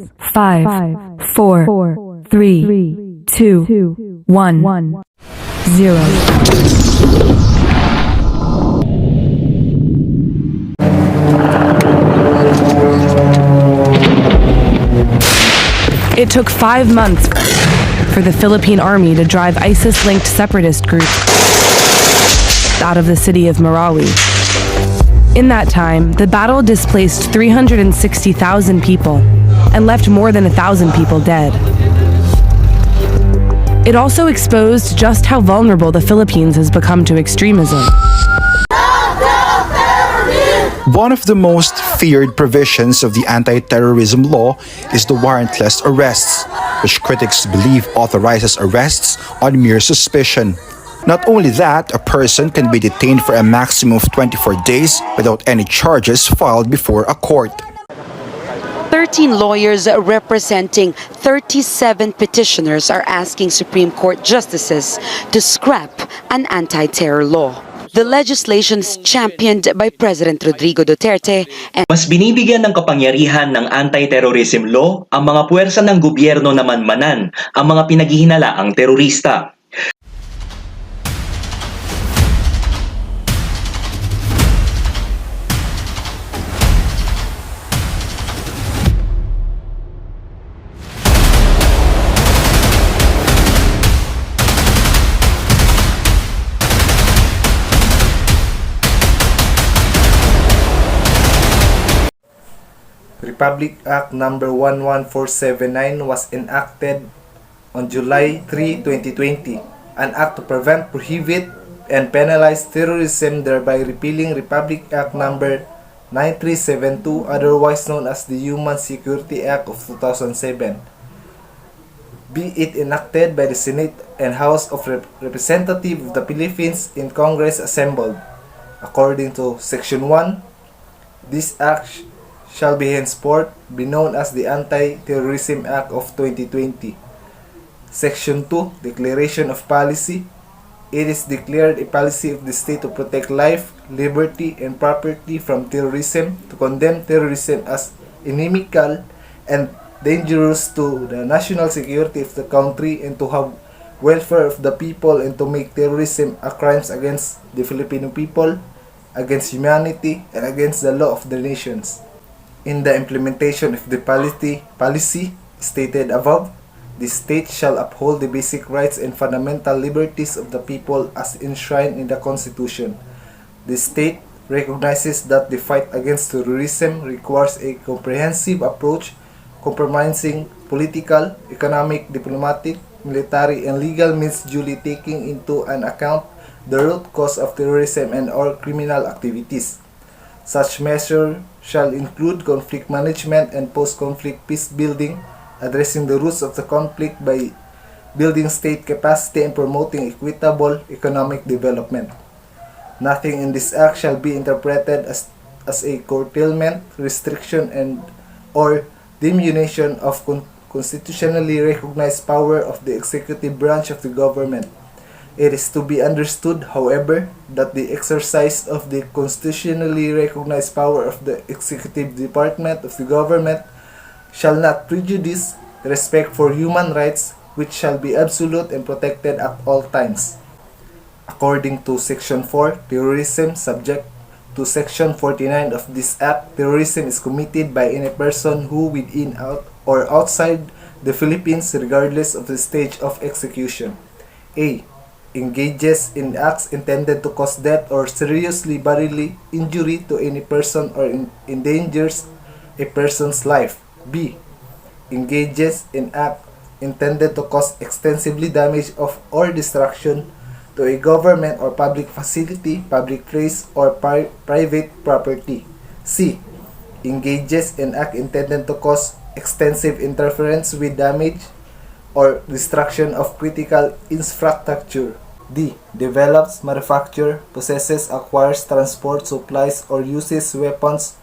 5, 4, 3, 2, 1, 0. It took 5 months for the Philippine army to drive ISIS-linked separatist groups out of the city of Marawi. In that time, the battle displaced 360,000 people and left more than 1,000 people dead. It also exposed just how vulnerable the Philippines has become to extremism. One of the most feared provisions of the anti-terrorism law is the warrantless arrests, which critics believe authorizes arrests on mere suspicion. Not only that, a person can be detained for a maximum of 24 days without any charges filed before a court. 13 lawyers representing 37 petitioners are asking Supreme Court justices to scrap an anti-terror law. The legislation is championed by President Rodrigo Duterte and mas binibigyan ng kapangyarihan ng anti-terrorism law ang mga puwersa ng gobyerno na manmanan ang mga pinaghihinalaang terorista. Republic Act No. 11479 was enacted on July 3, 2020, an act to prevent, prohibit, and penalize terrorism, thereby repealing Republic Act No. 9372, otherwise known as the Human Security Act of 2007. Be it enacted by the Senate and House of Representatives of the Philippines in Congress assembled. According to Section 1, this act shall be henceforth be known as the Anti-Terrorism Act of 2020. Section 2, Declaration of Policy. It is declared a policy of the state to protect life, liberty, and property from terrorism, to condemn terrorism as inimical and dangerous to the national security of the country, and to have welfare of the people, and to make terrorism a crime against the Filipino people, against humanity, and against the law of the nations. In the implementation of the policy stated above, the state shall uphold the basic rights and fundamental liberties of the people as enshrined in the Constitution. The state recognizes that the fight against terrorism requires a comprehensive approach comprising political, economic, diplomatic, military, and legal means, duly taking into an account the root cause of terrorism and or criminal activities. Such measures shall include conflict management and post-conflict peace building, addressing the roots of the conflict by building state capacity and promoting equitable economic development. Nothing in this act shall be interpreted as a curtailment, restriction, and or diminution of constitutionally recognized power of the executive branch of the government. It is to be understood, however, that the exercise of the constitutionally recognized power of the executive department of the government shall not prejudice respect for human rights, which shall be absolute and protected at all times. According to Section 4, terrorism, subject to Section 49 of this Act, terrorism is committed by any person who, within or outside the Philippines, regardless of the stage of execution, A. engages in acts intended to cause death or seriously bodily injury to any person or endangers a person's life. B. engages in acts intended to cause extensively damage of or destruction to a government or public facility, public place, or private property. C. engages in acts intended to cause extensive interference with damage or destruction of critical infrastructure. D. develops, manufactures, possesses, acquires, transports, supplies, or uses weapons,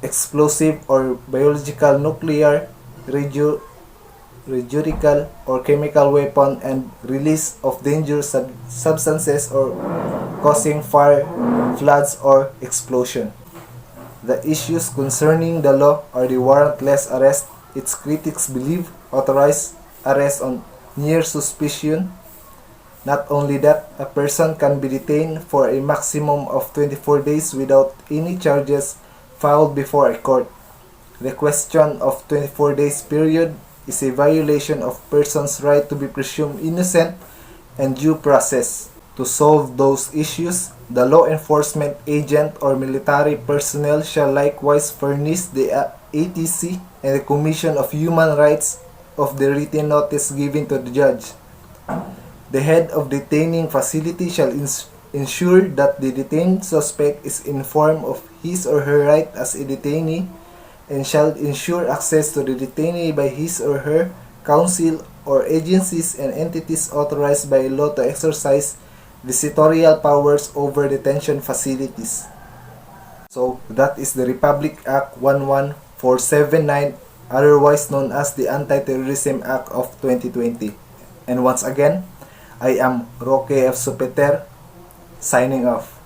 explosive or biological, nuclear, radiological, or chemical weapon, and release of dangerous substances or causing fire, floods, or explosion. The issues concerning the law are the warrantless arrest, its critics believe, authorize arrest on mere suspicion. Not only that, a person can be detained for a maximum of 24 days without any charges filed before a court. The question of 24 days period is a violation of person's right to be presumed innocent and due process. To solve those issues, the law enforcement agent or military personnel shall likewise furnish the ATC and the Commission of Human Rights of the written notice given to the judge. The head of detaining facility shall ensure that the detained suspect is informed of his or her right as a detainee and shall ensure access to the detainee by his or her counsel or agencies and entities authorized by law to exercise visitorial powers over detention facilities. So that is the Republic Act 11479, otherwise known as the Anti-Terrorism Act of 2020. And once again, I am Roque F. Supeter, signing off.